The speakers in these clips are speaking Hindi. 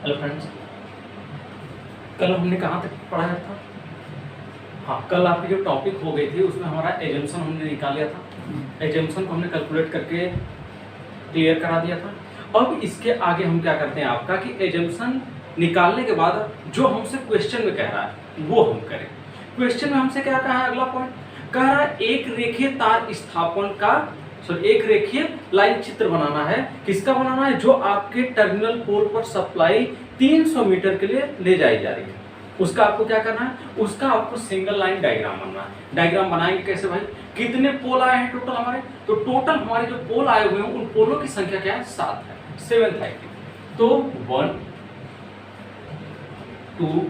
हेलो फ्रेंड्स, कल हमने कहाँ तक पढ़ाया था? हाँ, कल आपकी जो टॉपिक हो गई थी उसमें हमारा एजम्पशन हमने निकाल लिया था। एजम्पशन को हमने कैलकुलेट करके क्लियर करा दिया था। अब इसके आगे हम क्या करते हैं आपका कि एजम्पशन निकालने के बाद जो हमसे क्वेश्चन में कह रहा है वो हम करें। क्वेश्चन में हमसे क्या कहा है? अगला पॉइंट कह रहा है एक रेखीय तार स्थापन का एक रेखीय लाइन चित्र बनाना है। किसका बनाना है? जो आपके टर्मिनल पोल पर सप्लाई 300 मीटर के लिए ले जाई जा रही है, उसका आपको क्या करना है? उसका आपको सिंगल लाइन डायग्राम बनना है। डायग्राम बनाएंगे कैसे भाई? कितने पोल आए हैं टोटल हमारे? तो टोटल हमारे जो पोल आए हुए हैं उन पोलों की संख्या क्या है? 7 है, 7 है। तो 1 2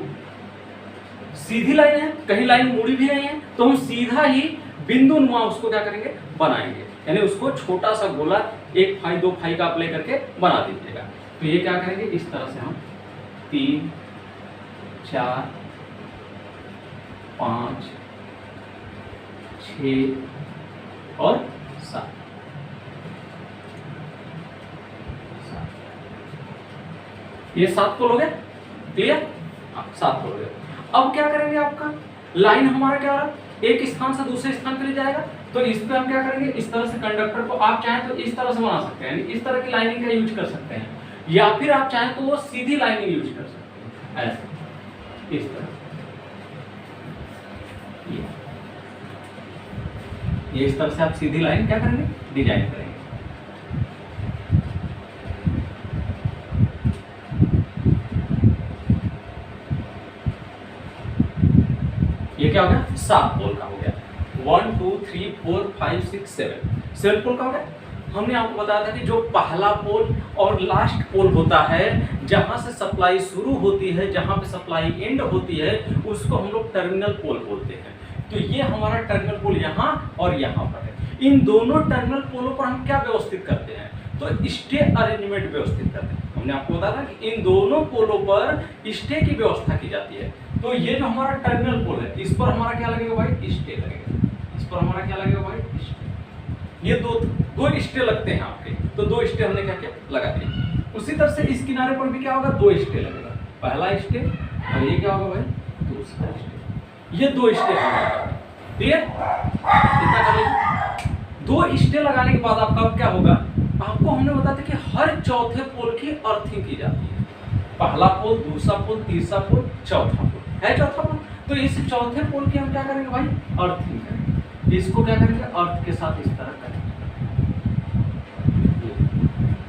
सीधी लाइन है, कहीं लाइन मुड़ी भी नहीं है, तो हम सीधा ही बिंदु नुमा उसको क्या करेंगे? बनाएंगे। यानी उसको छोटा सा गोला 1 फाई 2 फाई का आप लेकर के बना दीजिएगा। तो ये क्या करेंगे? इस तरह से हम 3 4 5 6 और 7 ये 7 पोल हो गए। क्लियर? 7 पोल हो गए। अब क्या करेंगे? आपका लाइन हमारा क्या रहा? एक स्थान से दूसरे स्थान के लिए जाएगा, तो इस पे हम क्या करेंगे? इस तरह से कंडक्टर को आप चाहें तो इस तरह से बना सकते हैं, इस तरह की लाइनिंग का यूज कर सकते हैं, या फिर आप चाहें तो वो सीधी लाइनिंग यूज कर सकते हैं, ऐसे इस तरह। ये इस तरह से आप सीधी लाइन क्या करेंगे? डिजाइन करेंगे। ये क्या हो गया? 7 पोल का हो गया। 1 2 3 4 5 6 7 पोल का हो गया। हमने आपको बताया था कि जो पहला पोल और लास्ट पोल होता है, जहां से सप्लाई शुरू होती है, जहां पे सप्लाई एंड होती है, उसको हम लोग टर्मिनल पोल बोलते हैं। तो ये हमारा टर्मिनल पोल यहाँ और यहाँ पर है। इन दोनों टर्मिनल पोलों पर हम क्या व्यवस्थित करते हैं? तो स्टे अरेंजमेंट व्यवस्थित करते हैं। हमने आपको बताया था कि इन दोनों पोलों पर स्टे की व्यवस्था की जाती है। तो ये जो हमारा टर्मिनल पोल है, इस पर हमारा क्या लगेगा भाई? स्टे लगेगा। इस पर हमारा क्या लगेगा भाई? स्टे। ये दो स्टे लगते हैं आपके, तो 2 स्टे हमने क्या किया? लगा दिए। उसी तरह से इस किनारे पर भी क्या होगा? 2 स्टे लगेगा। पहला स्टे और ये क्या होगा भाई? दूसरा स्टे। ये 2 स्टे क्लियर? इतना कर लीजिए। 2 स्टे लगाने के बाद आपका क्या होगा? आपको हमने बताया था कि हर चौथे पोल की अर्थिंग की जाती है। पहला पोल, दूसरा पोल, तीसरा पोल, चौथा पोल है। चौथा पोल, तो इस चौथे पोल की हम क्या करेंगे भाई? अर्थिंग करेंगे। इसको क्या करेंगे? अर्थ के साथ इस तरह करेंगे।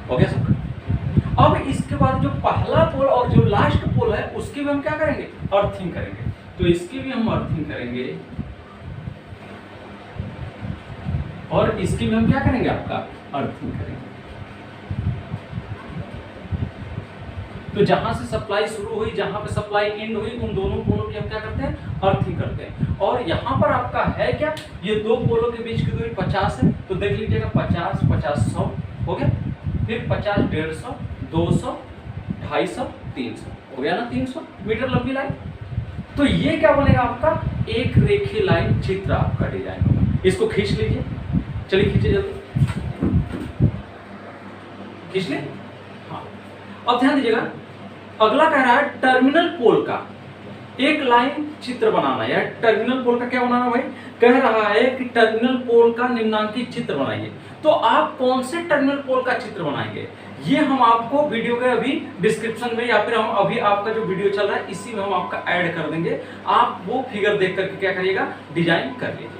हो गया सब? अब इसके बाद जो पहला पोल और जो लास्ट पोल है उसकी भी हम क्या करेंगे? अर्थिंग करेंगे। तो इसकी भी हम अर्थिंग करेंगे और इसकी भी हम क्या करेंगे? आपका अर्थिंग करेंगे। तो जहां से सप्लाई शुरू हुई, जहां पे सप्लाई एंड हुई, उन दोनों पोलों की हम क्या करते हैं? अर्थिंग करते हैं। और यहाँ पर आपका है क्या? ये 2 पोलों के बीच की दूरी 50 है, तो देख लीजिएगा 50 50 100 हो गया। फिर 50 150 200 250 300 हो गया ना? 300 मीटर लंबी लाइन। तो ये क्या बनेगा? आपका एक रेखीय लाइन चित्र आपका डिजाइन होगा। इसको खींच लीजिए। चलिए खींचिए जल्दी, खींच ले। हाँ, अब ध्यान दीजिएगा, अगला कह रहा है टर्मिनल पोल का एक लाइन चित्र बनाना है। टर्मिनल पोल का क्या बनाना भाई? कह रहा है कि टर्मिनल पोल का निम्नांकित चित्र बनाइए। तो आप कौन से टर्मिनल पोल का चित्र बनाएंगे? ये हम आपको वीडियो के अभी डिस्क्रिप्शन में, या फिर हम अभी आपका जो वीडियो चल रहा है इसी में हम आपका ऐड कर देंगे। आप वो फिगर देख करके क्या करिएगा? डिजाइन कर लीजिए।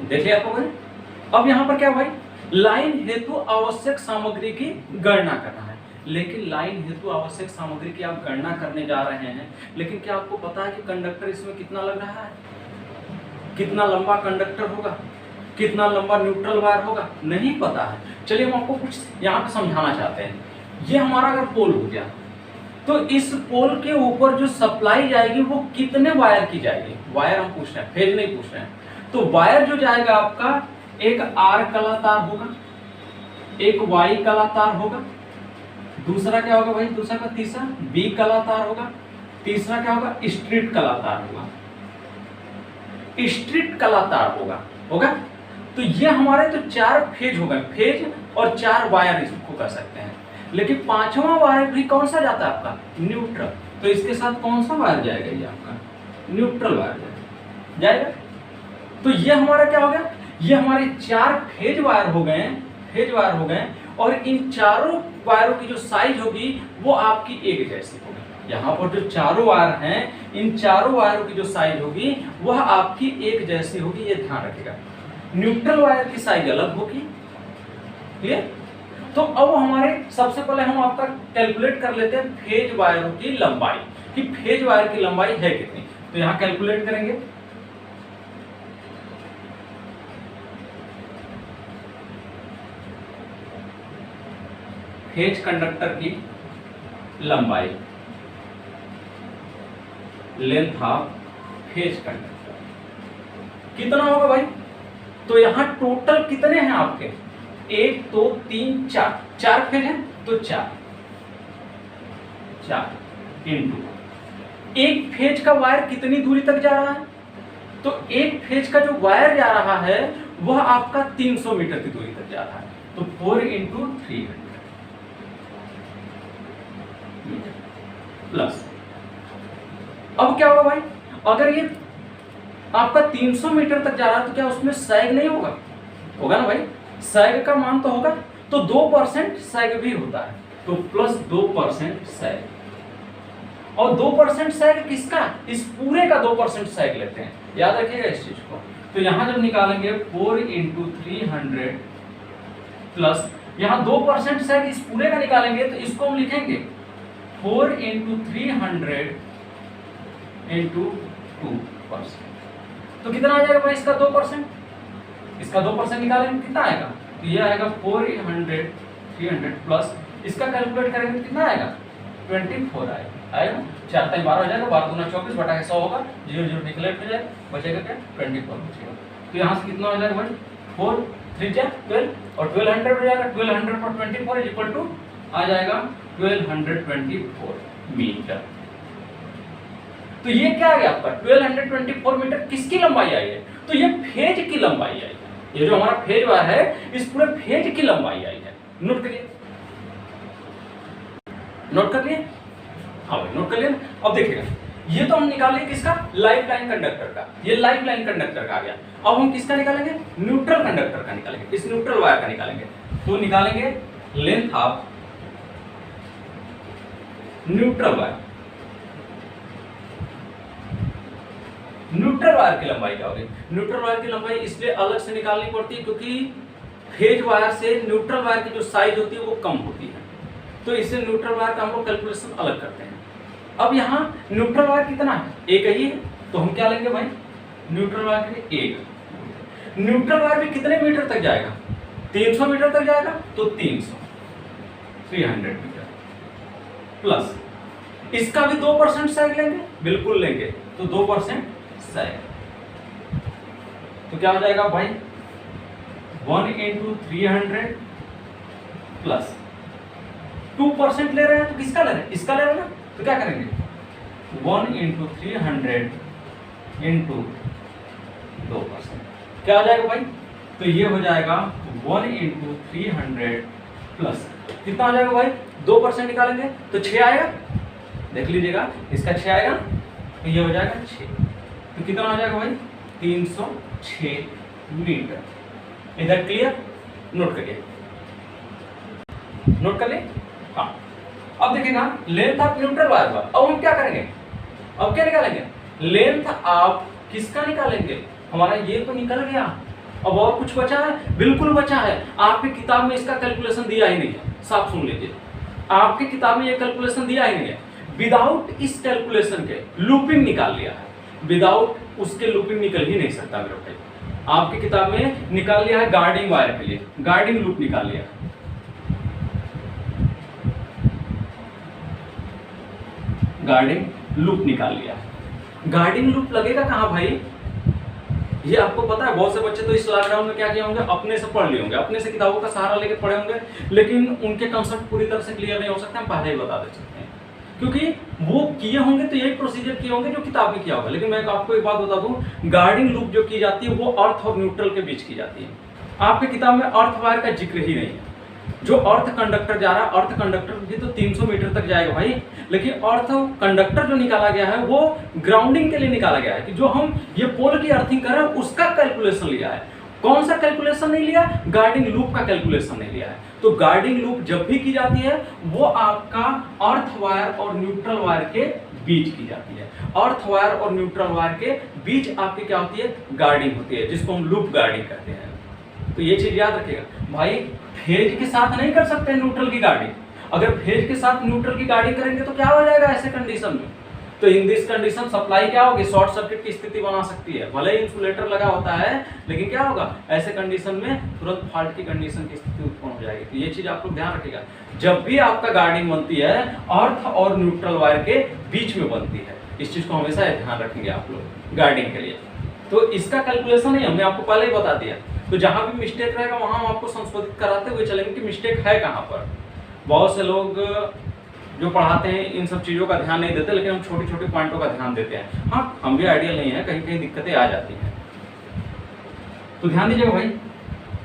देखिए आपको भाई, अब यहाँ पर क्या भाई? लाइन हेतु आवश्यक सामग्री की गणना करना है। लेकिन लाइन हेतु आवश्यक सामग्री की आप गणना करने जा रहे हैं, लेकिन क्या आपको पता है कि कंडक्टर इसमें कितना लग रहा है? कितना लंबा कंडक्टर होगा? कितना लंबा न्यूट्रल वायर होगा? नहीं पता है। चलिए हम आपको कुछ यहाँ पे समझाना चाहते हैं। ये हमारा अगर पोल हो गया, तो इस पोल के ऊपर जो सप्लाई जाएगी वो कितने वायर की जाएगी? वायर हम पूछ रहे हैं, फेज नहीं पूछ रहे हैं। तो वायर जो जाएगा आपका, एक आर कलातार होगा, एक वाई कलातार होगा, दूसरा क्या होगा भाई? दूसरा का तीसरा बी कलातार होगा, तीसरा क्या होगा? स्ट्रीट कलातार होगा। स्ट्रीट कलातार होगा। तो ये हमारे तो 4 फेज हो गए, फेज और 4 वायर इसको कर सकते हैं। लेकिन पांचवा वायर भी कौन सा जाता है आपका, न्यूट्रल, तो इसके साथ कौन सा वायर जाएगा, ये आपका न्यूट्रल वायर जाएगा। तो ये हमारा क्या हो गया, ये हमारे 4 फेज वायर हो गए, और इन चारों वायरों की जो साइज होगी वो आपकी एक जैसी होगी। यहाँ पर जो चारों वायर हैं, इन चारों वायरों की जो साइज होगी वह आपकी एक जैसी होगी, ये ध्यान रखिएगा। न्यूट्रल वायर की साइज अलग होगी, क्लियर। तो अब हमारे सबसे पहले हम आपका कैलकुलेट कर लेते हैं फेज वायरों की लंबाई, कि फेज वायर की लंबाई है कितनी। तो यहाँ कैलकुलेट करेंगे, फेज कंडक्टर की लंबाई, लेंथ ऑफ फेज कंडक्टर कितना होगा भाई। तो यहां टोटल कितने हैं आपके, 1 2 3 4 फेज हैं, तो 4 इंटू एक फेज का वायर कितनी दूरी तक जा रहा है, तो एक फेज का जो वायर जा रहा है वह आपका 300 मीटर की दूरी तक जा रहा है, तो 4 इंटू 300 प्लस। अब क्या होगा भाई, अगर ये आपका 300 मीटर तक जा रहा है तो क्या उसमें सैग नहीं होगा, होगा ना भाई, सैग का मान तो होगा, तो 2% सैग भी होता है, तो प्लस 2% सैग, और 2% सैग किसका, इस पूरे का 2% सैग लेते हैं, याद रखिएगा इस चीज को। तो यहां जब निकालेंगे 4 इंटू 300 प्लस, यहां 2% सैग इस पूरे का निकालेंगे, तो इसको हम लिखेंगे 4 इंटू 300 इंटू 2%, तो कितना आ जाएगा भाई इसका 2%, इसका 2% निकालेंगे कितना आएगा, तो ये आएगा 400 300 प्लस, इसका कैलकुलेट करेंगे कितना आएगा, 24 आएगा, 4 3 12 हो जाएगा, 12 दूना 24 बटा 100 होगा, 0 0 निकलेट हो जाएगा, बचेगा क्या 24 बचेगा। तो यहाँ से कितना हो जाएगा भाई, 4 3 12 और 1200 हो जाएगा, 1200 पर 24 इज इक्वल टू आ जाएगा 1224 मीटर। तो ये क्या आ गया आपका 1224 मीटर, किसकी लंबाई आई है, तो ये फेज की लंबाई आई है, ये जो हमारा फेज वायर है इस पूरे फेज की लंबाई आई है। नोट करिए, नोट कर लिए, हाँ भाई नोट कर लिया। अब देखिएगा, ये तो हम निकाले किसका, लाइफ लाइन कंडक्टर का, ये लाइफ लाइन कंडक्टर का आ गया। अब हम किसका निकालेंगे, न्यूट्रल कंडक्टर का निकालेंगे, इस न्यूट्रल वायर का निकालेंगे। तो निकालेंगे length of neutral wire, neutral wire की लंबाई क्या होगी, न्यूट्रल वायर की लंबाई इसलिए अलग से निकालनी पड़ती है क्योंकि फेज वायर से न्यूट्रल वायर की जो साइज होती है वो कम होती है, तो इससे न्यूट्रल वायर का हम लोग कैलकुलेशन अलग करते हैं। अब यहाँ न्यूट्रल वायर कितना है, एक ही है, तो हम क्या लेंगे भाई, न्यूट्रल वायर के लिए एक। न्यूट्रल वायर भी कितने मीटर तक जाएगा, 300 मीटर तक जाएगा, तो 300 मीटर प्लस इसका भी 2% सैग लेंगे, बिल्कुल लेंगे, तो 2% सैग, तो क्या हो जाएगा भाई 1 इंटू 300 प्लस 2% ले रहे हैं, तो किसका ले रहे हैं, इसका ले रहे हैं ना, तो क्या करेंगे 1 इंटू 300 इंटू 2%, क्या हो जाएगा भाई, तो ये हो जाएगा 1 इंटू 300 प्लस कितना हो जाएगा भाई, 2% निकालेंगे तो 6 आएगा, देख लीजिएगा इसका 6 आएगा, तो ये हो जाएगा 6, तो कितना हो जाएगा भाई 306 मीटर। इधर क्लियर, नोट करिए, नोट कर ले, हाँ। अब देखिएगा लेंथ ऑफ न्यूट्रल वायर का, अब हम क्या करेंगे, अब क्या निकालेंगे, लेंथ ऑफ किसका निकालेंगे, हमारा ये तो निकल गया, अब और कुछ बचा है, बिल्कुल बचा है, आपकी किताब में इसका कैलकुलेशन दिया ही नहीं है, साफ सुन लीजिए, आपकी किताब में ये कैलकुलेशन दिया ही नहीं है, विदाउट इस कैलकुलेशन के लूपिंग निकाल लिया है, विदाउट उसके लूपिंग निकल ही नहीं सकता मेरे भाई, आपकी किताब में निकाल लिया है गार्डिंग वायर के लिए, गार्डिंग लूप निकाल लिया, गार्डिंग लूप निकाल लिया। गार्डिंग लूप लगेगा कहाँ भाई, ये आपको पता है, बहुत से बच्चे तो इस लॉकडाउन में क्या किए होंगे, अपने से पढ़ लिए होंगे, अपने से किताबों का सहारा लेके पढ़े होंगे, लेकिन उनके कंसेप्ट पूरी तरह से क्लियर नहीं हो सकते, हम पहले ही बता दे सकते हैं, क्योंकि वो किए होंगे तो यही प्रोसीजर किए होंगे जो किताब में किया होगा। लेकिन मैं आपको एक बात बता दूं, गार्डिंग लूप जो की जाती है वो अर्थ और न्यूट्रल के बीच की जाती है, आपके किताब में अर्थ वायर का जिक्र ही नहीं है, जो अर्थ कंडक्टर जा रहा है, अर्थ कंडक्टर भी तो 300 मीटर तक जाएगा भाई, लेकिन अर्थ कंडक्टर जो निकाला गया है वो ग्राउंडिंग के लिए निकाला गया है कि जो हम ये पोल की अर्थिंग कर रहे हैं उसका कैलकुलेशन लिया है। कौन सा कैलकुलेशन नहीं लिया? गार्डिंग लूप का कैलकुलेशन नहीं लिया है। तो गार्डिंग लूप जब भी की जाती है वो आपका अर्थ वायर और न्यूट्रल वायर के बीच की जाती है। अर्थ वायर और न्यूट्रल वायर के बीच आपकी क्या होती है? गार्डिंग होती है, जिसको हम लूप गार्डिंग कहते हैं। तो ये चीज याद रखिएगा भाई, फेज के साथ नहीं कर सकते न्यूट्रल की गार्डिंग। अगर फेज के साथ न्यूट्रल की गार्डिंग करेंगे तो क्या हो जाएगा ऐसे कंडीशन में? तो इन दिस कंडीशन सप्लाई क्या होगी? शॉर्ट सर्किट की स्थिति बना सकती है। भले ही इंसुलेटर लगा होता है लेकिन क्या होगा ऐसे कंडीशन में? तुरंत फॉल्ट की कंडीशन की स्थिति उत्पन्न हो जाएगी। तो ये चीज आप लोग ध्यान रखिएगा, जब भी आपका गार्डिंग बनती है अर्थ और न्यूट्रल वायर के बीच में बनती है। इस चीज को हमेशा ध्यान रखेंगे आप लोग गार्डिंग के लिए। तो इसका कैलकुलेशन है, हमने आपको पहले ही बता दिया। तो जहां भी मिस्टेक रहेगा वहां हम आपको संशोधित कराते हुए चलेंगे कि मिस्टेक है कहां पर। बहुत से लोग जो पढ़ाते हैं इन सब चीज़ों का ध्यान नहीं देते, लेकिन हम छोटी छोटी पॉइंटों का ध्यान देते हैं। हाँ, हम भी आइडियल नहीं है, कहीं कहीं दिक्कतें आ जाती हैं। तो ध्यान दीजिएगा भाई।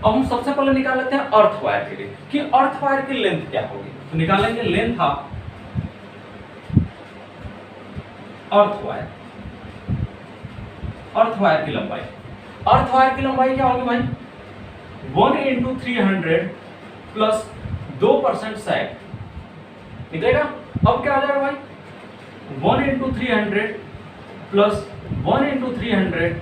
अब हम सबसे पहले निकाल लेते हैं अर्थ वायर के लिए कि अर्थ वायर की लेंथ क्या होगी। तो निकालेंगे length of earth wire, earth wire की लंबाई। अर्थ वायर की लंबाई क्या होगी भाई? 1 × 300 प्लस 2% सैग निकलेगा। अब क्या आ जाएगा भाई? 1 × 300 plus 1 × 300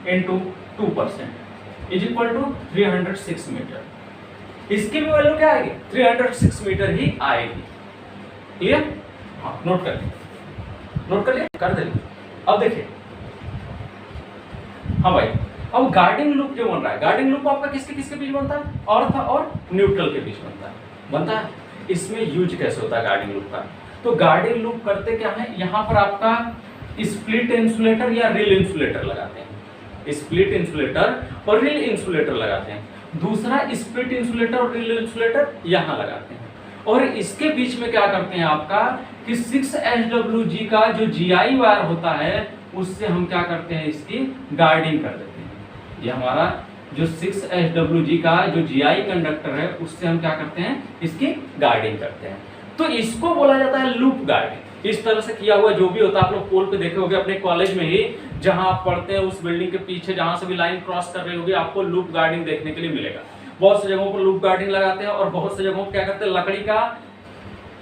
into 2% is equal to 306 metre. इसकी भी वैल्यू क्या आएगी? 306 मीटर ही आएगी। क्लियर? हाँ, नोट कर लिया, नोट कर लिया, कर दे। अब देखिए, हाँ भाई, अब गार्डिंग लूप जो बन रहा है, गार्डिंग लूप आपका किसके किसके बीच बनता है? अर्थ और न्यूट्रल के बीच बनता है। इसमें यूज कैसे होता है गार्डिंग लूप का? तो गार्डिंग लूप करते क्या है, यहाँ पर आपका स्प्लिट इंसुलेटर या रिल इंसुलेटर लगाते हैं। स्प्लिट इंसुलेटर और रिल इंसुलेटर लगाते हैं। दूसरा स्प्लिट इंसुलेटर और रिल इंसुलेटर यहाँ लगाते हैं। और इसके बीच में क्या करते हैं आपका कि 6SWG का जो GI वायर होता है उससे हम क्या करते हैं, इसकी गार्डिंग कर देते हैं। ये हमारा जो 6SWG का जो GI कंडक्टर है उससे हम क्या करते हैं, इसकी गार्डिंग करते हैं। तो इसको बोला जाता है लूप गार्डिंग। इस तरह से किया हुआ जो भी होता है आप लोग पोल पे देखे होंगे अपने कॉलेज में ही, जहां आप पढ़ते हैं उस बिल्डिंग के पीछे जहां से भी लाइन क्रॉस कर रही होगी आपको लूप गार्डिंग देखने के लिए मिलेगा। बहुत सी जगहों पर लूप गार्डिंग लगाते हैं और बहुत सी जगहों पर क्या करते हैं,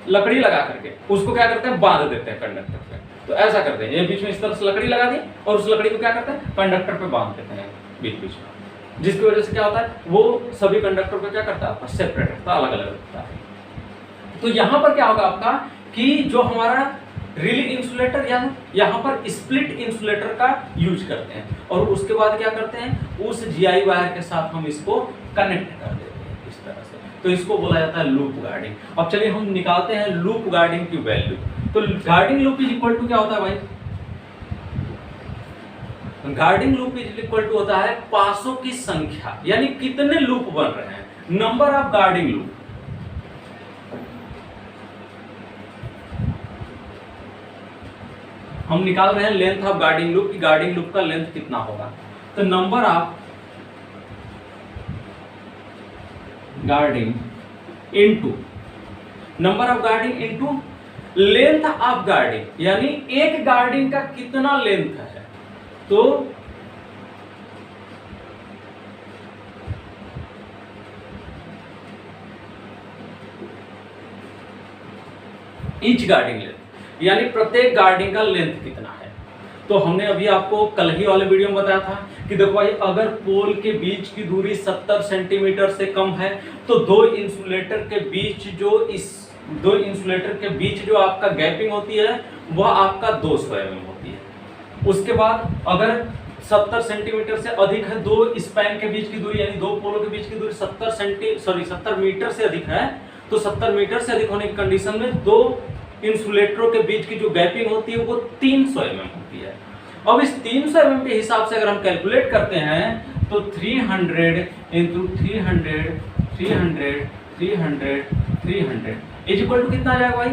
लकड़ी लगा करके उसको क्या करते हैं, बांध देते हैं कंडक्टर पे। तो ऐसा करते हैं, ये बीच में इस तरह से लकड़ी लगा दी और उस लकड़ी को क्या करते हैं, कंडक्टर पे बांध देते हैं बीच बीच में, जिसकी वजह से क्या होता है वो सभी कंडक्टर को क्या करता है, सेपरेट रखता है, अलग अलग रखता है। तो यहाँ पर क्या होगा आपका कि जो हमारा रिले इंसुलेटर या यहाँ पर स्प्लिट इंसुलेटर का यूज करते हैं और उसके बाद क्या करते हैं, उस GI वायर के साथ हम इसको कनेक्ट कर देते हैं इस तरह से। तो इसको बोला जाता है लूप गार्डिंग। अब चलिए हम निकालते हैं लूप गार्डिंग की वैल्यू। तो guarding loop is equal to क्या होता है भाई, guarding loop is equal to होता है पासों की संख्या, यानी कितने लूप बन रहे हैं, नंबर ऑफ गार्डिंग लूप। हम निकाल रहे हैं लेंथ ऑफ गार्डिंग लूप की गार्डिंग लूप का लेंथ कितना होगा। तो number of guarding into number of guarding into length of guarding, यानी एक गार्डिंग का कितना लेंथ है। तो ईच गार्डिंग लेंथ, यानी प्रत्येक गार्डिंग का लेंथ कितना है। तो हमने अभी आपको कल ही वाले वीडियो में बताया था कि देखो भाई, अगर पोल के बीच की दूरी 70 सेंटीमीटर से कम है तो दो इंसुलेटर के बीच जो आपका गैपिंग होती है वह आपका 200 mm होती है। उसके बाद अगर 70 सेंटीमीटर से अधिक है, दो स्पैन के बीच की दूरी यानी दो पोलों के बीच की दूरी 70 मीटर से अधिक है, तो 70 मीटर से अधिक होने की कंडीशन में दो इंसुलेटरों के बीच की जो गैपिंग होती है वो 300 mm होती है। अब इस 300 mm के हिसाब से अगर हम कैलकुलेट करते हैं तो 300 इंटू 300 इज इक्वल टू कितना आ जाएगा भाई,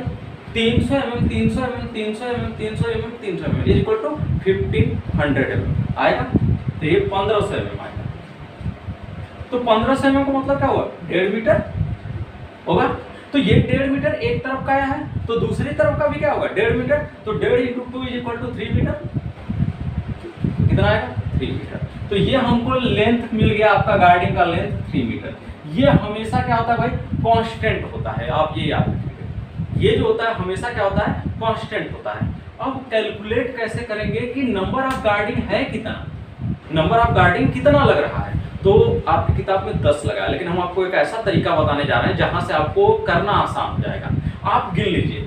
300 mm 300 mm 300 mm 300 mm 300 mm is equal to 1500 mm आएगा। तो ये 1500 mm आएगा। तो 1500 mm का मतलब क्या हुआ, 1.5 मीटर होगा। तो ये 1.5 मीटर एक तरफ का है, तो दूसरी तरफ का भी क्या होगा, 1.5 मीटर। तो 1.5 × 2 = 3 मीटर। कितना आएगा, 3 मीटर। तो ये हमको लेंथ मिल गया, आपका गार्डिंग का लेंथ 3 मीटर। ये हमेशा क्या होता है भाई, कांस्टेंट होता है, आप ये याद रखिएगा। ये जो होता है हमेशा क्या होता है, कांस्टेंट होता है। अब कैलकुलेट कैसे करेंगे कि नंबर ऑफ गार्डिंग है कितना, नंबर ऑफ गार्डिंग कितना लग रहा है। तो आपकी किताब में 10 लगा है, लेकिन हम आपको एक ऐसा तरीका बताने जा रहे हैं जहां से आपको करना आसान हो जाएगा। आप गिन लीजिए,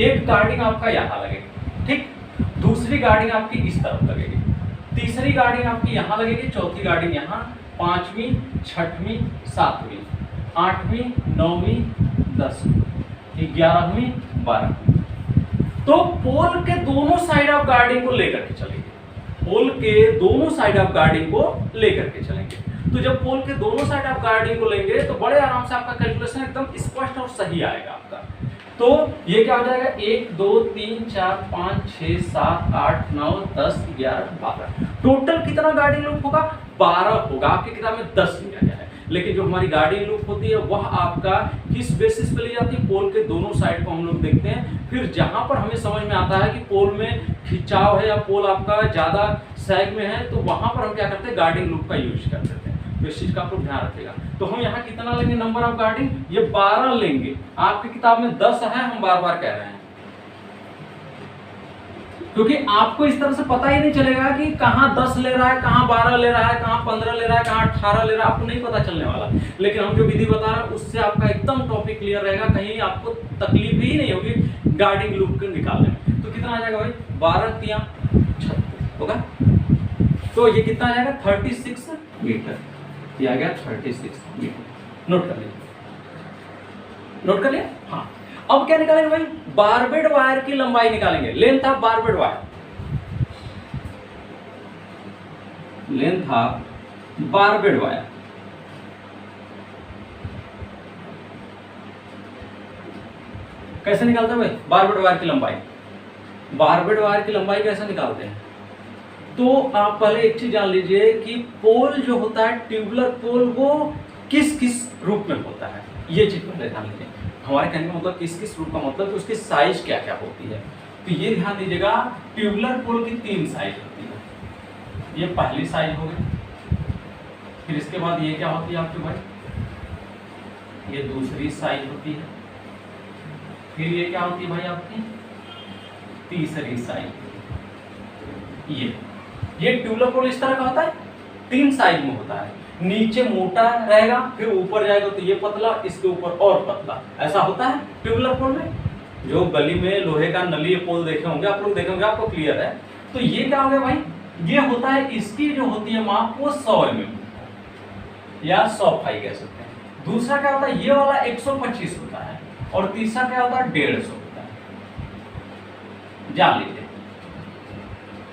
एक गार्डिंग आपका यहाँ लगेगी, ठीक, दूसरी गार्डिंग आपकी इस तरफ लगेगी, तीसरी गार्डिंग आपकी यहाँ लगेगी, चौथी गार्डिंग यहाँ, 5वीं, 6वीं, 7वीं, 8वीं, 9वीं, 10वीं, 11वीं, 12वीं। तो पोल के दोनों साइड ऑफ गार्डिंग को लेकर के चलेंगे, पोल के दोनों साइड ऑफ गार्डिंग को लेकर के चलेंगे। तो जब पोल के दोनों साइड ऑफ गार्डिंग को लेंगे तो बड़े आराम से आपका कैलकुलेशन एकदम स्पष्ट और सही आएगा आपका। तो ये क्या हो जाएगा, 1 2 3 4 5 6 7 8 9 10 11 12, टोटल कितना गार्डिंग लूप होगा, 12 होगा। आपकी किताब में 10 लिया गया है, लेकिन जो हमारी गार्डिंग लूप होती है वह आपका किस बेसिस पे ली जाती है, पोल के दोनों साइड को हम लोग देखते हैं। फिर जहां पर हमें समझ में आता है कि पोल में खिंचाव है या पोल आपका ज्यादा सैग में है, तो वहां पर हम क्या करते हैं, गार्डिंग लूप का यूज कर देते हैं। तो इस चीज का आपको ध्यान रखिएगा। तो हम यहाँ कितना लेंगे नंबर ऑफ गार्डिंग, ये 12 लेंगे। आपकी किताब में 10 है, हम बार बार कह रहे हैं, क्योंकि आपको इस तरह से पता ही नहीं चलेगा कि कहाँ 10 ले रहा है, कहाँ 12 ले रहा है, कहाँ 15 ले रहा है, कहाँ 18 ले रहा है, आपको नहीं पता चलने वाला। लेकिन हम जो विधि बता रहे हैं उससे आपका एकदम टॉपिक क्लियर रहेगा, कहीं आपको तकलीफ ही नहीं होगी गार्डिंग लूप को निकालने में। तो कितना आ जाएगा भाई, 12 × 3 = 36 होगा। तो ये कितना आ जाएगा, 36 मीटर। ये आ गया 36 मीटर। नोट कर लीजिए, नोट कर लिया। हाँ, अब क्या निकालेंगे भाई, बारबेड वायर की लंबाई निकालेंगे, length of barbed wire, length of barbed wire. कैसे निकालते हैं भाई बारबेड वायर की लंबाई, बारबेड वायर की लंबाई कैसे निकालते हैं। तो आप पहले एक चीज जान लीजिए कि पोल जो होता है, ट्यूबुलर पोल, वो किस किस रूप में होता है, ये चीज पहले जान लीजिए। हमारे कहने का मतलब किस किस रूप का मतलब, उसकी साइज क्या क्या होती है। तो ये ध्यान दीजिएगा, ट्यूबुलर पोल की 3 साइज होती है। ये पहली साइज हो गई, फिर इसके बाद ये क्या होती है आपके भाई, ये दूसरी साइज होती है, फिर ये क्या होती है भाई आपकी तीसरी साइज। ये ट्यूबुलर पोल इस तरह का होता है, 3 साइज में होता है। नीचे मोटा रहेगा, फिर ऊपर जाएगा तो ये पतला, इसके ऊपर और पतला, ऐसा होता है ट्यूबुलर पोल में। जो गली में लोहे का नली पोल देखे होंगे आप लोग, देखे होंगे, आपको क्लियर है। तो ये क्या हो गया भाई, ये होता है, इसकी जो होती है माप वो 100 mm या 100 फाई कह सकते हैं। दूसरा क्या होता है, ये वाला 125 होता है, और तीसरा क्या होता है 150 होता है। जान लीजिए,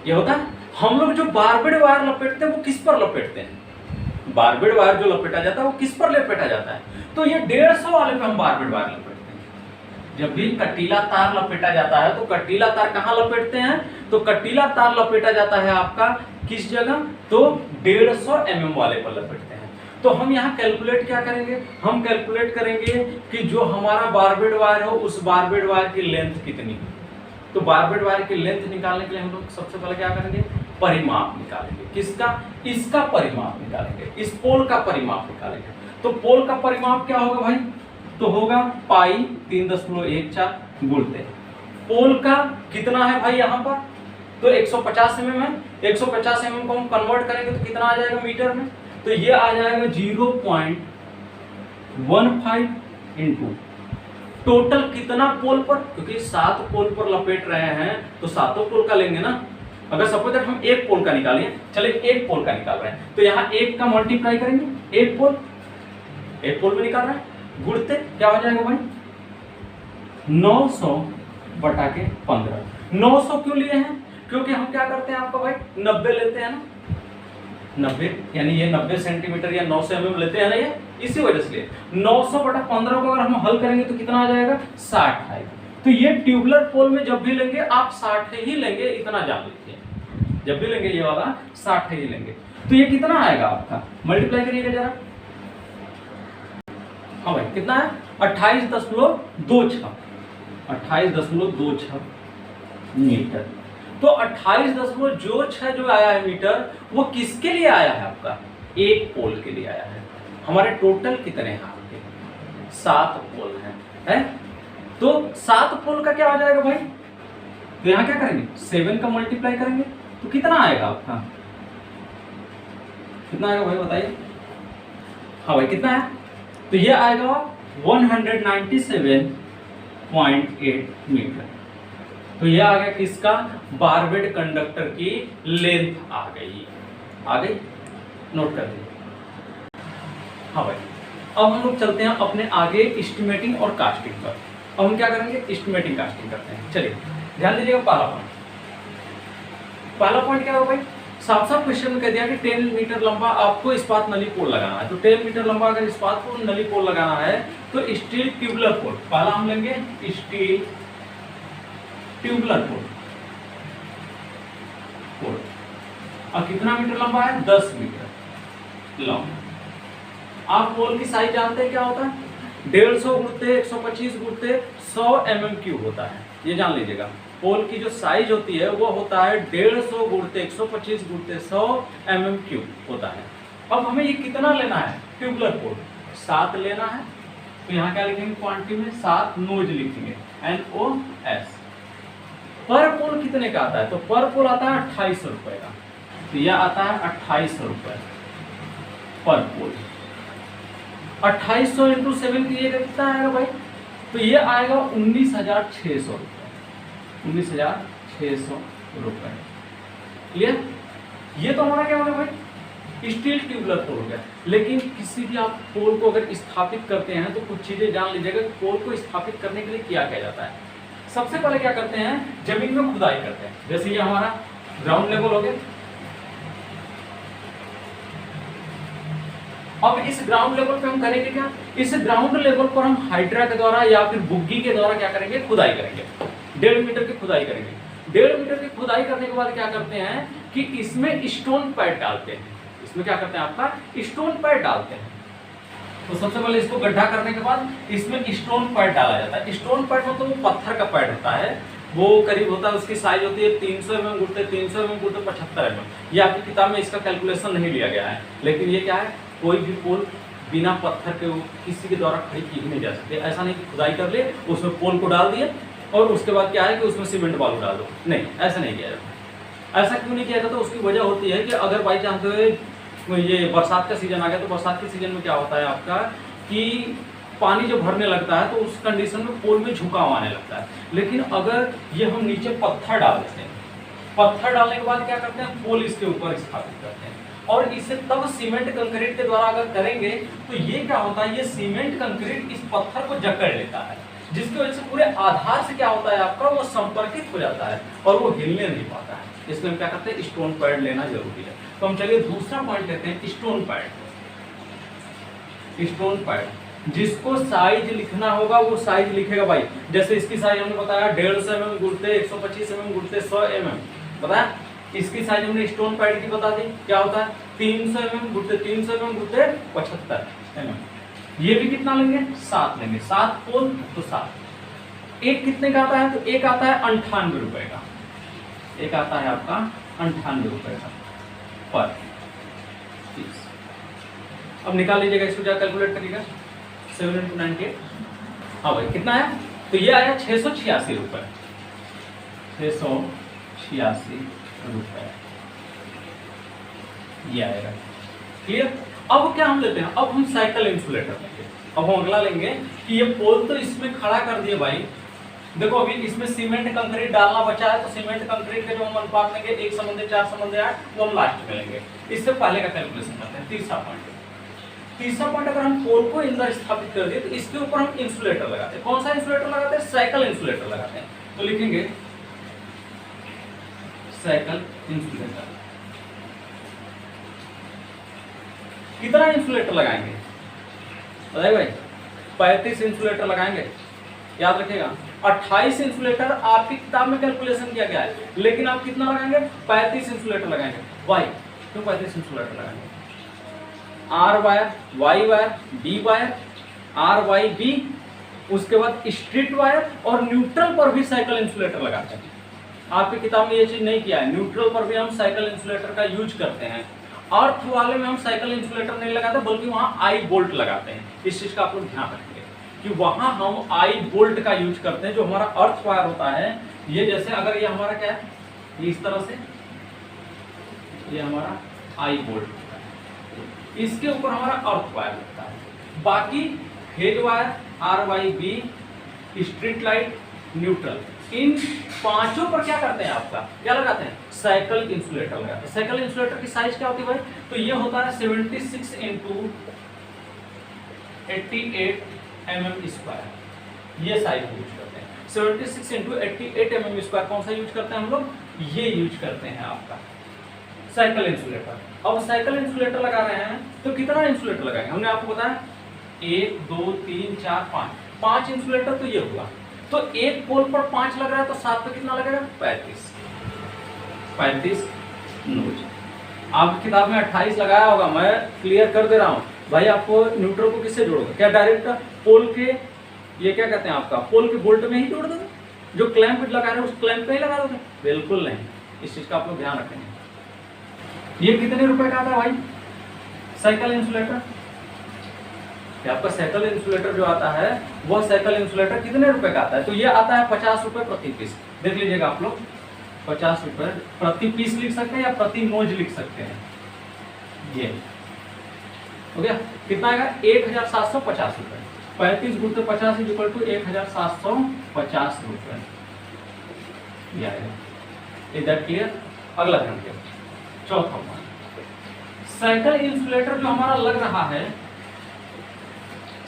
ये होता है। हम लोग जो बारबेड वायर लपेटते हैं वो किस पर लपेटते हैं, बारबेड वायर जो लपेटा जाता है वो किस पर लपेटा जाता है, तो ये 150 वाले पे हम बारबेड वायर लपेटते हैं। जब भी कटीला तार लपेटा जाता है तो कटीला तार कहाँ लपेटते हैं, तो कटीला तार लपेटा जाता है आपका किस जगह, तो 150 mm वाले पर लपेटते हैं। तो हम यहाँ कैलकुलेट क्या करेंगे, हम कैलकुलेट करेंगे कि जो हमारा बारबेड वायर हो उस बारबेड वायर की लेंथ कितनी है। तो बारबेड वायर की लेंथ निकालने के लिए हम लोग सबसे पहले क्या करेंगे, परिमाप निकालेंगे। किसका, इसका परिमाप निकालेंगे, इस पोल का परिमाप निकालेंगे। तो पोल का परिमाप क्या होगा भाई, तो होगा पाई 3.14 गुणते पोल का कितना है भाई यहाँ पर, तो 150 mm है। 150 mm को हम कन्वर्ट करेंगे तो कितना आ जाएगा मीटर में, तो ये आ जाएगा 0.15 इंटू टोटल कितना पोल पर, क्योंकि 7 पोल पर लपेट रहे हैं तो 7 पोल का लेंगे ना। अगर सपोज दैट हम एक पोल का निकालें, चले एक पोल का निकाल रहे हैं तो यहाँ एक का मल्टीप्लाई करेंगे, एक पोल में निकाल रहे हैं, गुणते क्या हो जाएगा भाई 900/15। 900 क्यों लिए हैं, क्योंकि हम क्या करते हैं आपका भाई 90 लेते हैं ना, 90 यानी ये 90 सेंटीमीटर या 900 mm लेते हैं ना, ये इसी वजह से लिए 900/15 को अगर हम हल करेंगे तो कितना आ जाएगा 60 आएगा। तो ये ट्यूबुलर पोल में जब भी लेंगे आप 60 ही लेंगे, इतना जान लीजिए, जब भी लेंगे ये वाला 60 ही लेंगे। तो ये कितना आएगा आपका, मल्टीप्लाई करिएगा जरा, हाँ भाई कितना है 28.26 28.26 मीटर। तो 28.06 जो आया है मीटर वो किसके लिए आया है आपका, एक पोल के लिए आया है। हमारे टोटल कितने हैं आपके 7 पोल हैं। तो 7 पोल का क्या हो जाएगा भाई, तो यहाँ क्या करेंगे 7 का मल्टीप्लाई करेंगे तो कितना आएगा आपका, कितना आएगा भाई बताइए। हाँ भाई कितना है, तो ये आएगा 197.8 मीटर। तो ये आ गया किसका, बारबेड कंडक्टर की लेंथ आ गई, नोट कर लीजिए। हाँ भाई अब हम लोग चलते हैं अपने आगे एस्टिमेटिंग और कास्टिंग पर। अब हम क्या करेंगे, एस्टिमेटिंग कास्टिंग करते हैं। चलिए ध्यान दीजिएगा, पहला पॉइंट क्या होगा भाई, साफ साफ क्वेश्चन में कह दिया कि 10 मीटर लंबा आपको इस्पात नली पोल लगाना है। तो 10 मीटर लंबा अगर इस्पात को नली पोल लगाना है तो स्टील ट्यूबुलर पोल पहला हम लेंगे, स्टील ट्यूबुलर पोल। और कितना मीटर लंबा है, 10 मीटर लंबा। आप पोल की साइज जानते हैं क्या होता है, 150 गुणते 125 गुणते 100 mm³ होता है, ये जान लीजिएगा। पोल की जो साइज होती है वो होता है 150 गुणते 125 गुणते 100 mm³ होता है। अब हमें ये कितना लेना है, ट्यूबुलर पोल 7 लेना है। तो यहाँ क्या लिखेंगे, क्वांटिटी में 7 नोज लिखेंगे, NOS। पर पोल कितने का आता है, तो पर पोल आता है 2800 रुपए का। तो यह आता है 2800 रुपए पर पोल। 2800 इंटू 7 कीजिएगा कितना आएगा भाई, तो ये आएगा 19,600 रुपए, 19,600 रुपए। क्लियर, ये तो हमारा क्या होगा भाई, स्टील ट्यूबुलर पोल हो गया। लेकिन किसी भी आप पोल को अगर स्थापित करते हैं तो कुछ चीजें जान लीजिएगा कि पोल को स्थापित करने के लिए क्या किया जाता है। सबसे पहले क्या करते हैं, जमीन में खुदाई करते हैं। जैसे ये हमारा ग्राउंड लेवल हो गया। अब इस ग्राउंड लेवल पे हम करेंगे क्या, इस ग्राउंड लेवल पर हम हाइड्रा के द्वारा या फिर बुग्गी के द्वारा क्या करेंगे, खुदाई करेंगे। 1.5 मीटर की खुदाई करेंगे। 1.5 मीटर की खुदाई करने के बाद क्या करते हैं कि इसमें स्टोन पैड डालते हैं। इसमें क्या करते हैं, आपका स्टोन पैड डालते हैं। तो सबसे पहले इसको गड्ढा करने के बाद इसमें स्टोन पैड डाला जाता है। स्टोन पैड मतलब वो पत्थर का पैड होता है, वो करीब होता है, उसकी साइज होती है 300 mm गुणते 300 mm गुणते 75 mm। ये आपकी किताब में इसका कैलकुलेशन नहीं लिया गया है, लेकिन ये क्या है, कोई भी पोल बिना पत्थर के किसी के द्वारा खड़ी की नहीं जा सकती। ऐसा नहीं कि खुदाई कर ले उसमें पोल को डाल दिए और उसके बाद क्या है कि उसमें सीमेंट बालू डाल दो, नहीं ऐसा नहीं किया जाता। ऐसा क्यों नहीं किया जाता, उसकी वजह होती है कि अगर बाई चांस ये बरसात का सीजन आ गया तो बरसात के सीजन में क्या होता है आपका कि पानी जब भरने लगता है तो उस कंडीशन में पोल में झुकाव आने लगता है। लेकिन अगर ये हम नीचे पत्थर डाल देते हैं, पत्थर डालने के बाद क्या करते हैं, पोल इसके ऊपर स्थापित करते हैं और इसे तब सीमेंट कंक्रीट के द्वारा अगर करेंगे तो ये क्या होता है, ये सीमेंट कंक्रीट इस पत्थर को जकड़ लेता है, जिसकी वजह से पूरे आधार से क्या होता है आपका, वो संपर्कित हो जाता है और वो हिलने नहीं पाता है। इसलिए हम क्या करते हैं, स्टोन पैड लेना जरूरी है। तो हम चलिए दूसरा पॉइंट लेते हैं, स्टोन पैड। स्टोन पैड जिसको साइज लिखना होगा वो साइज लिखेगा भाई। जैसे इसकी साइज हमने बताया 150 mm गुणते 125 mm गुणते 100 mm बताया। इसकी साइज हमने स्टोन पैड की बता दी, क्या होता है 300 mm गुणते 300 mm गुणते 75 mm। ये भी कितना लेंगे, 7 लेंगे। 7 पोल तो 7। एक कितने का आता है, तो एक आता है 98 रुपए का। एक आता है आपका 98 रुपए का पर पीस। अब निकाल लीजिएगा, इसको क्या कैलकुलेट करिएगा, 7 × 98। हाँ भाई कितना है, तो ये आया 686 रुपए, 686 रुपए ये आएगा। क्लियर। अब क्या हम लेते हैं, अब हम साइकिल इंसुलेटर लेंगे। अब हम अगला लेंगे कि ये पोल तो इसमें खड़ा कर दिए भाई। देखो अभी इसमें सीमेंट कंक्रीट डालना बचा है, तो सीमेंट कंक्रीट के जो हम अनुपात लेंगे 1:4:8 वो हम लास्ट में लेंगे। इससे पहले का कैलकुलेशन करते हैं। तीसरा पॉइंट, अगर हम पोल को अंदर स्थापित कर दिए तो इसके ऊपर हम इंसुलेटर लगाते हैं। कौन सा इंसुलेटर लगाते हैं, साइकिल इंसुलेटर लगाते हैं। तो लिखेंगे साइकिल इंसुलेटर। कितना इंसुलेटर लगाएंगे बताइए भाई, 35 इंसुलेटर लगाएंगे। याद रखिएगा 28 इंसुलेटर आपकी किताब में कैलकुलेशन किया गया है, लेकिन आप कितना लगाएंगे, 35 इंसुलेटर लगाएंगे। वाई क्यों 35 इंसुलेटर लगाएंगे, R wire, Y wire, D wire RYB, उसके बाद स्ट्रीट वायर और न्यूट्रल पर भी साइकिल इंसुलेटर लगाते हैं। आपकी किताब में ये चीज नहीं किया है, न्यूट्रल पर भी हम साइकिल इंसुलेटर का यूज करते हैं। अर्थ वाले में हम साइकिल इंसुलेटर नहीं लगाते, बल्कि वहां आई बोल्ट लगाते हैं। इस चीज का आप लोग ध्यान रखेंगे कि वहां हम आई बोल्ट का यूज करते हैं। जो हमारा अर्थ वायर होता है, ये जैसे अगर ये हमारा क्या है, ये इस तरह से, ये हमारा आई बोल्ट होता है, इसके ऊपर हमारा अर्थ वायर लगता है। बाकी phase wire, RYB, street light, neutral, इन पांचों पर क्या करते हैं, आपका क्या लगाते हैं, साइकिल इंसुलेटर लगाते हैं। साइकिल इंसुलेटर की साइज क्या होती है भाई, तो ये होता है 76 × 88 mm स्क्वायर, ये साइज यूज करते हैं। 76 × 88 mm स्क्वायर कौन सा यूज करते हैं हम लोग, ये यूज करते हैं आपका साइकिल इंसुलेटर। अब साइकिल इंसुलेटर लगा रहे हैं तो कितना इंसुलेटर लगाएंगे, हमने आपको बताया 1 2 3 4 5, 5 इंसुलेटर तो ये हुआ। तो एक पोल पर 5 लग रहा है तो 7 पे कितना लगेगा, 35 नोज। आपकी किताब में 28 लगाया होगा, मैं क्लियर कर दे रहा हूँ भाई। आपको न्यूट्रल को किससे जोड़ोगे, क्या डायरेक्ट पोल के, ये क्या कहते हैं आपका, पोल के बोल्ट में ही जोड़ दोगे, जो क्लैंप लगा रहे हैं उस क्लैंप पे ही लगा दोगे, बिल्कुल नहीं। इस चीज का आप लोग ध्यान रखेंगे। ये कितने रुपए का आता है भाई साइकिल इंसुलेटर, आपका साइकिल इंसुलेटर जो आता है वो साइकिल इंसुलेटर कितने रुपए का आता है, तो ये आता है 50 रुपए प्रति पीस। देख लीजिएगा आप लोग, 50 रुपए प्रति पीस लिख सकते हैं या प्रति नोज लिख सकते हैं। ये हो गया, कितना आएगा, 1750 रुपए। 35 × 50 = 1750 रुपए, ये आएगा। Is that clear. अगला ध्यान दिया, चौथा साइकिल इंसुलेटर जो हमारा लग रहा है,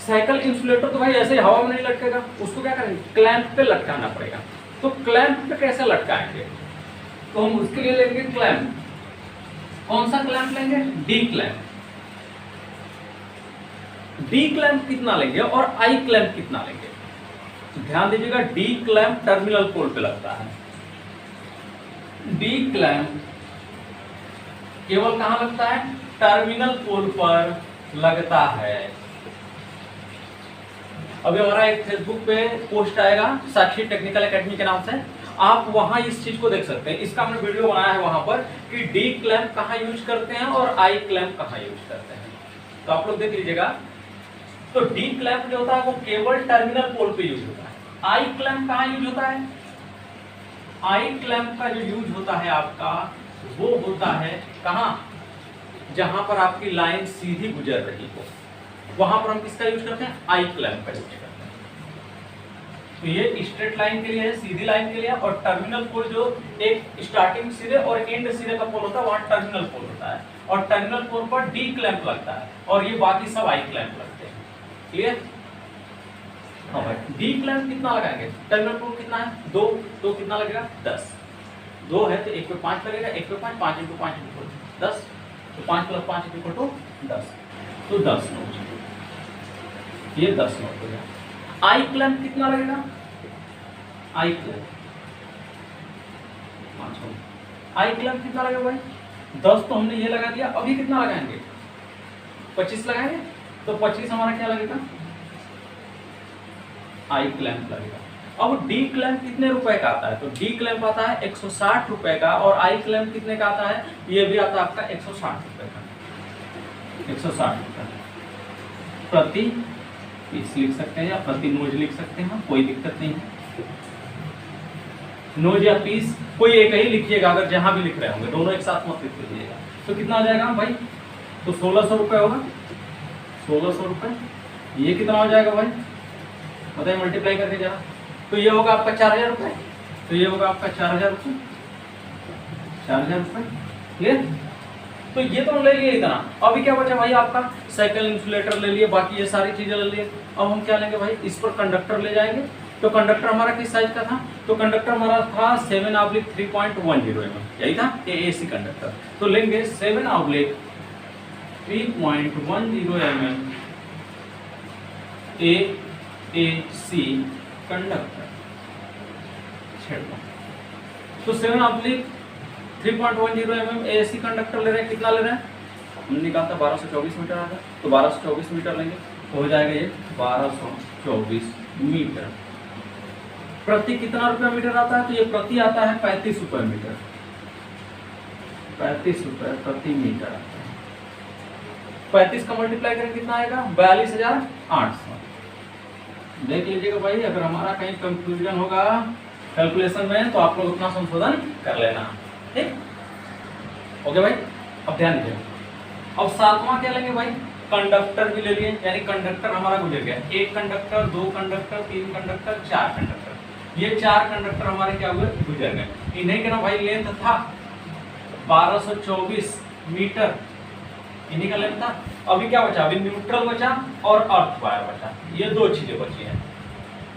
साइकिल इंसुलेटर तो भाई ऐसे हवा में नहीं लटकेगा, उसको क्या करेंगे, क्लैंप पे लटकाना पड़ेगा। तो क्लैंप पे कैसे लटकाएंगे, तो हम उसके लिए लेंगे क्लैंप। कौन सा क्लैंप लेंगे, डी क्लैंप। डी क्लैंप कितना लेंगे और आई क्लैंप कितना लेंगे, तो ध्यान दीजिएगा। डी क्लैंप टर्मिनल पोल पे लगता है, डी क्लैंप केवल कहां लगता है, टर्मिनल पोल पर लगता है। अभी हमारा एक फेसबुक पे पोस्ट आएगा साक्षी टेक्निकल एकेडमी के नाम से, आप वहां इस चीज को देख सकते हैं। इसका हमने वीडियो बनाया है वहां पर कि डी क्लैंप कहां यूज करते हैं और आई क्लैंप कहां यूज करते हैं, तो आप लोग देख लीजिएगा। तो डी क्लैंप जो होता है वो केवल टर्मिनल पोल पे यूज होता है। आई क्लैंप कहां यूज होता है, आई क्लैंप का जो यूज होता है आपका वो होता है कहां, जहां पर आपकी लाइन सीधी गुजर रही हो, वहां पर हम किसका यूज करते हैं, आई क्लैंप का यूज करते हैं। तो ये स्ट्रेट लाइन के लिए है, सीधी लाइन के लिए, और टर्मिनल पोल जो एक स्टार्टिंग सिरे और एंड सिरे का पोल होता है वहां टर्मिनल पोल होता है, और टर्मिनल पोल पर डी क्लैंप लगता है और ये बाकी सब आई क्लैंप लगते हैं। क्लियर। हाँ भाई, डी क्लैंप कितना लगाएंगे, टर्मिनल पोल कितना है 2, तो कितना लगेगा 10, 2 है तो 1 पे 5 लगेगा, 1 पे 5, 5 × 5 = 10, तो 5 + 5 = 10, तो 10 नोट, ये 10 नोट हो गया। आई क्लैंप कितना लगेगा, आई क्लैंप 5, आई क्लैंप कितना लगेगा भाई 10, तो हमने ये लगा दिया। अभी कितना लगाएंगे, 25 लगाएंगे, तो 25 हमारा क्या लगेगा, आई क्लैंप लगेगा। अब डी क्लैंप कितने रुपए का आता है, तो डी क्लैंप आता है 160 रुपए का, और आई क्लैंप कितने का आता है, ये भी आता है आपका 160 रुपए का, 160 रुपए प्रति पीस लिख सकते हैं या प्रति नोज लिख सकते हैं, कोई दिक्कत नहीं है। नोज या पीस कोई एक ही लिखिएगा, अगर जहां भी लिख रहे होंगे, दोनों एक साथ मत लिख लीजिएगा। तो कितना आ जाएगा भाई, तो 1600 रुपए होगा, 1600 रुपए। ये कितना हो जाएगा भाई बताइए, मल्टीप्लाई करके जरा। तो ये होगा आपका 4000 रुपए, तो ये होगा आपका 4000 रुपए, 4000 रुपए। क्लियर। तो ये तो हम ले लिए इतना। अभी क्या बचा भाई आपका, साइकिल इंसुलेटर ले लिए, बाकी ये सारी चीजें ले लिए। अब हम क्या लेंगे भाई, इस पर कंडक्टर ले जाएंगे। तो कंडक्टर हमारा किस साइज का था, तो कंडक्टर हमारा था 7/3.10 mm, यही था AAC कंडक्टर। तो लेंगे 7/3.10 mm AAC कंडक्टर छेड़ना। तो 7/3.10 mm AAC कंडक्टर ले रहे हैं, कितना ले रहे हैं, हमने निकाला था 1224 मीटर आता, तो 1224 मीटर लेंगे। तो हो जाएगा ये 1224 मीटर। प्रति कितना रुपया मीटर आता है? तो ये प्रति आता है 35 रुपये मीटर, 35 रुपये प्रति मीटर आता है। 35 का मल्टीप्लाई करें कितना आएगा? 42,800। देख लीजिएगा भाई, अगर हमारा कहीं कंफ्यूजन होगा कैलकुलेशन में तो आप लोग अपना संशोधन कर लेना, ठीक। ओके भाई, अब ध्यान दीजिए। अब सातवां क्या लेंगे भाई? कंडक्टर भी ले लिए, यानी कंडक्टर हमारा गुजर गया। एक कंडक्टर, दो कंडक्टर, तीन कंडक्टर, चार कंडक्टर। ये चार कंडक्टर हमारे क्या हुए? गुजर गए। इन्हीं का ना भाई लेंथ था 1224 मीटर, इन्हीं का लेंथ था। अभी क्या बचा? अभी न्यूट्रल बचा और अर्थ वायर बचा, ये दो चीजें बची हैं।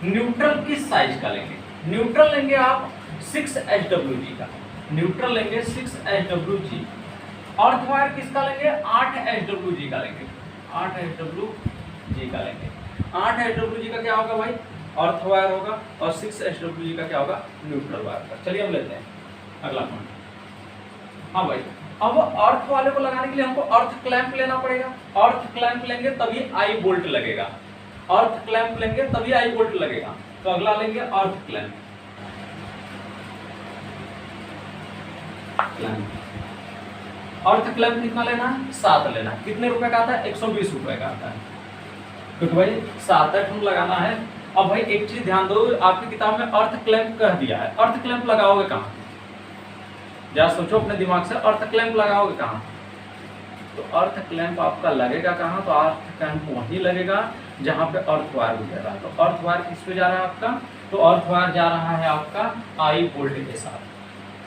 न्यूट्रल किस साइज का लेंगे? न्यूट्रल लेंगे आप 6HWG का, न्यूट्रल लेंगे 6HWG। अर्थ वायर किसका लेंगे? 8HWG का लेंगे, 8HWG का लेंगे। 8HWG का क्या होगा भाई? अर्थ वायर होगा, और 6HWG का क्या होगा? न्यूट्रल वायर का। चलिए हम लेते हैं अगला पॉइंट। हाँ भाई, अब अर्थ वाले को लगाने के लिए हमको अर्थ क्लैंप लेना पड़ेगा। अर्थ क्लैंप लेंगे तभी आई बोल्ट लगेगा, अर्थ क्लैंप लेंगे तभी आई बोल्ट लगेगा। तो अगला लेंगे अर्थ क्लैंप। अर्थ क्लैंप कितना लेना है? 7 लेना है। कितने रुपए का आता है? 120 रुपए का आता है, क्योंकि भाई 7 हम लगाना है। अब भाई एक चीज ध्यान दो, आपकी किताब में अर्थ क्लैंप कह दिया है, अर्थ क्लैंप लगाओगे कहाँ? जरा सोचो अपने दिमाग से, अर्थ क्लैंप लगाओगे कहाँ? तो अर्थ क्लैंप आपका लगेगा कहाँ? तो अर्थ क्लैंप वहीं लगेगा जहाँ पे अर्थ वायर गुजर रहा है। तो अर्थ वायर किस पे जा रहा है आपका? तो अर्थ वायर जा रहा है आपका आई बोल्ट के साथ।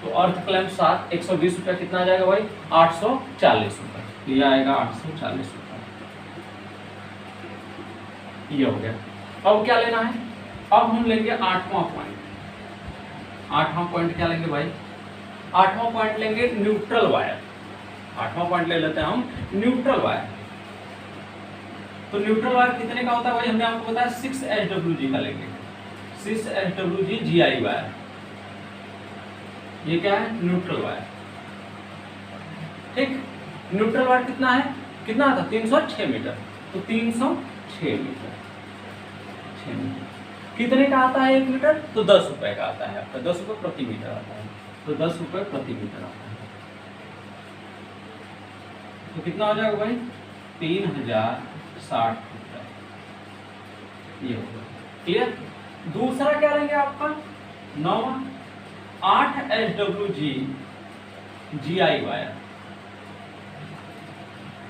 तो अर्थ क्लैंप 7, 120 रुपये कितना आ जाएगा भाई? 840 रुपये। ये आएगा 840 रुपये। ये हो गया। अब क्या लेना है? अब हम लेंगे 8वां पॉइंट। 8वां पॉइंट क्या लेंगे भाई? 8वां पॉइंट लेंगे न्यूट्रल वायर। 8वां पॉइंट ले लेते हैं हम न्यूट्रल वायर। तो न्यूट्रल वायर कितने का होता है भाई? हमने आपको बताया 6HWG का लेंगे, 6HWG GI वायर। ये क्या है? न्यूट्रल वायर, ठीक। न्यूट्रल वायर कितना है? कितना था? 306 मीटर। तो 306 मीटर, 6 मीटर कितने का आता है 1 मीटर? तो 10 रुपए का आता है आपका, 10 रुपए प्रति मीटर आता है। तो 10 रुपए प्रति मीटर आता है। तो कितना हो जाएगा भाई? 3060 रुपए। ये होगा क्लियर। दूसरा क्या लेंगे आपका? 9वां 8HWG GI वायर,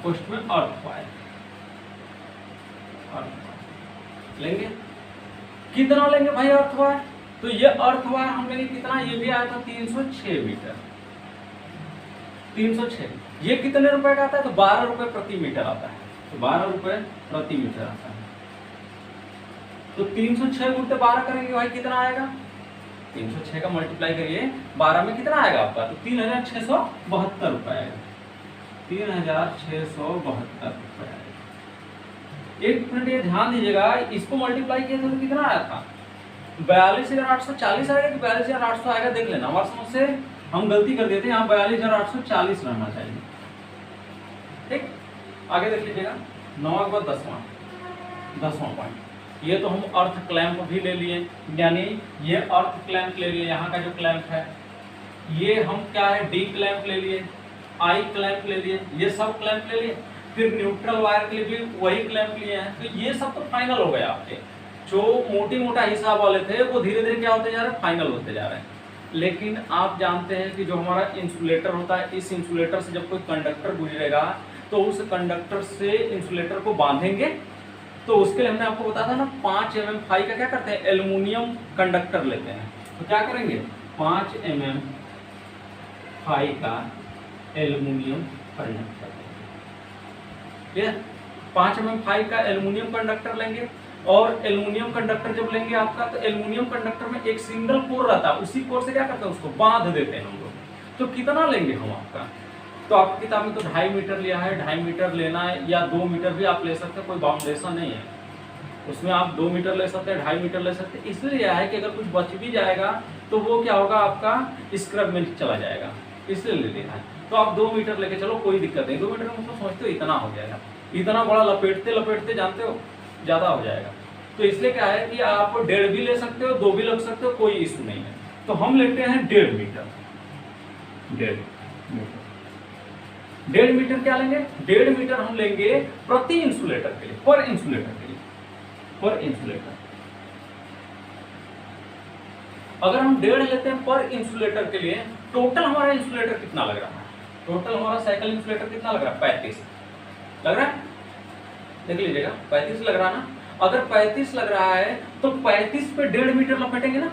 पोस्ट में अर्थ वायर, लेंगे। कितना लेंगे भाई अर्थ वायर? तो ये अर्थ वायर हम लेंगे कितना? ये भी आया था 306 मीटर, 306। ये कितने रुपए का आता है? तो 12 रुपए प्रति मीटर आता है। तो 12 रुपए प्रति मीटर आता है। तो 306 गुणित 12 करेंगे भाई, कितना आएगा? 306 का मल्टीप्लाई करिए 12 में, कितना आएगा आपका? तो 3672 रुपए आएगा, 3672 रुपए आएगा। एक मिनट ये ध्यान दीजिएगा, इसको मल्टीप्लाई किया था तो कितना आया था? 42,840 आएगा कि 42,800 आएगा? देख लेना, हमारे समझ से हम गलती कर देते हैं, यहाँ 42,840 रहना चाहिए, ठीक। आगे देख लीजिएगा 9 के बाद 10वां पॉइंट। ये तो हम अर्थ क्लैंप भी ले लिए, यानी ये अर्थ क्लैंप ले लिए, यहाँ का जो क्लैंप है ये हम क्या है? डी क्लैंप ले लिए, आई क्लैंप ले लिए, ये सब क्लैंप ले लिए। फिर न्यूट्रल वायर के लिए भी वही क्लैंप लिए हैं। तो ये सब तो फाइनल हो गया आपके। जो मोटा हिसाब वाले थे वो धीरे धीरे क्या होते जा रहे हैं? फाइनल होते जा रहे हैं। लेकिन आप जानते हैं कि जो हमारा इंसुलेटर होता है, इस इंसुलेटर से जब कोई कंडक्टर गुजरेगा तो उस कंडक्टर से इंसुलेटर को बांधेंगे। तो उसके लिए हमने आपको बताया था ना, 5 mm फाई का क्या करते हैं? एल्युमिनियम कंडक्टर लेते हैं। तो क्या करेंगे? 5 mm फाई का aluminium conductor, clear. 5 mm phi का एल्युमिनियम कंडक्टर लेंगे। और एल्युमिनियम कंडक्टर जब लेंगे आपका, तो एल्युमिनियम कंडक्टर में एक सिंगल कोर रहता है, उसी कोर से क्या करते हैं? उसको बांध देते हैं हम लोग। तो कितना लेंगे हम आपका? तो आपकी किताब में तो 2.5 मीटर लिया है, 2.5 मीटर लेना है या 2 मीटर भी आप ले सकते हैं, कोई बाउंडेशन नहीं है उसमें। आप 2 मीटर ले सकते हैं, 2.5 मीटर ले सकते हैं। इसलिए है कि अगर कुछ बच भी जाएगा तो वो क्या होगा? आपका स्क्रब में चला जाएगा, इसलिए ले लेना है। तो आप 2 मीटर लेके चलो, कोई दिक्कत नहीं। 2 मीटर में मतलब समझते हो इतना हो जाएगा, इतना बड़ा लपेटते लपेटते जानते हो ज़्यादा हो जाएगा। तो इसलिए क्या है कि आप 1.5 भी ले सकते हो, 2 भी लग सकते हो, कोई इशू नहीं है। तो हम लेते हैं 1.5 मीटर। 1.5 मीटर क्या लेंगे? 1.5 मीटर हम लेंगे प्रति इंसुलेटर के लिए, पर इंसुलेटर के लिए, पर इंसुलेटर। अगर हम 1.5 लेते हैं पर इंसुलेटर के लिए, टोटल हमारा इंसुलेटर कितना लग रहा है? टोटल हमारा साइकिल इंसुलेटर कितना लग रहा है? 35 लग रहा है, देख लीजिएगा 35 लग रहा है ना। अगर 35 लग रहा है तो 35 पे 1.5 मीटर लपेटेंगे ना,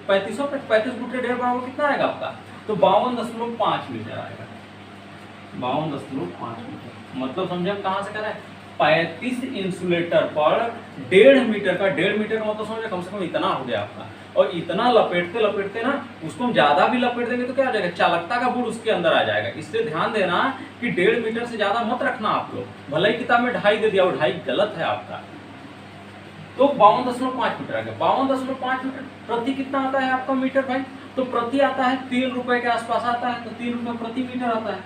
35 पे 35 गुटे 1.5 बराबर कितना आएगा आपका? तो 52.5 मीटर आएगा, 52.5 मीटर। मतलब समझे हम कहाँ से कर रहे हैं? 35 इंसुलेटर पर 1.5 मीटर का, 1.5 मीटर का मतलब समझे कम से कम इतना हो गया आपका। और इतना लपेटते लपेटते ना, उसको हम ज्यादा भी लपेट देंगे तो क्या हो जाएगा? चालकता का गुण उसके अंदर आ जाएगा। इसलिए ध्यान देना कि 1.5 मीटर से ज्यादा मत रखना आप लोग। भले ही किताब में 2.5 दे दिया, वो 2.5 गलत है आपका। तो 52.5 मीटर आ गया। 52.5 मीटर प्रति कितना आता है आपका मीटर भाई? तो प्रति आता है 3 रुपए के आसपास आता है, तो 3 रुपए प्रति मीटर आता है।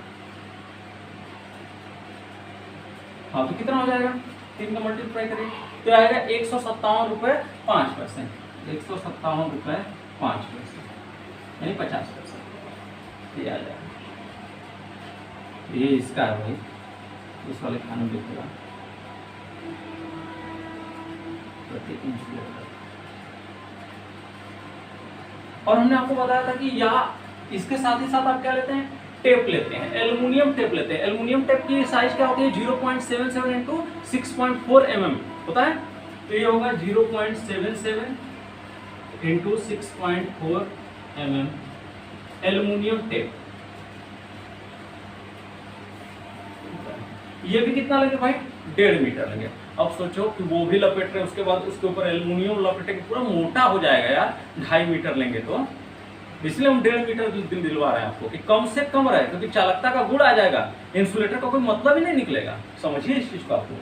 हाँ, तो कितना हो जाएगा? 3 का मल्टीप्लाई करिए तो आएगा 157 रुपए 5 पैसे, 157 रुपए 5 पैसे, यानी 50 पैसे ये आ जाएगा। ये इसका है भाई, उस वाले खाने में लिखेगा प्रति इंसुलेटर। और हमने आपको बताया था कि या इसके साथ ही साथ आप क्या लेते हैं? टेप लेते हैं, एल्युमिनियम टेप लेते हैं। एल्युमिनियम टेप की साइज क्या होती है? 0.77 इंटू 6.4 mm होता है। तो ये होगा 0.77 इंटू 6.4 mm एल्युमिनियम टेप। ये भी कितना लगे भाई? 1.5 मीटर लगे। अब सोचो कि वो भी लपेट रहे हैं, उसके बाद उसके ऊपर एल्युमिनियम लपेटेंगे, पूरा मोटा हो जाएगा यार। 2.5 मीटर लेंगे तो इसलिए हम 1.5 मीटर दिलवा रहे हैं आपको कि कम से कम रहे, क्योंकि चालकता का गुण आ जाएगा, इंसुलेटर का कोई मतलब ही नहीं निकलेगा। समझिए इस चीज को आपको।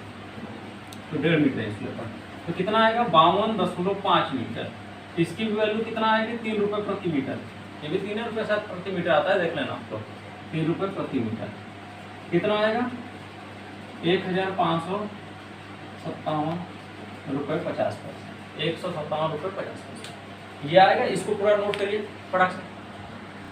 तो 1.5 मीटर इंसुलेटर तो कितना आएगा? 52.5 मीटर। इसकी भी वैल्यू कितना आएगी? 3 रुपए प्रति मीटर। ये भी 3 रुपए साथ प्रति मीटर आता है, देख लेना आपको। 3 रुपए प्रति मीटर कितना आएगा? 1557 रुपए 50 पैसे, 157 रुपए 50 पैसे ये आएगा। इसको पूरा नोट करिए फटाक से।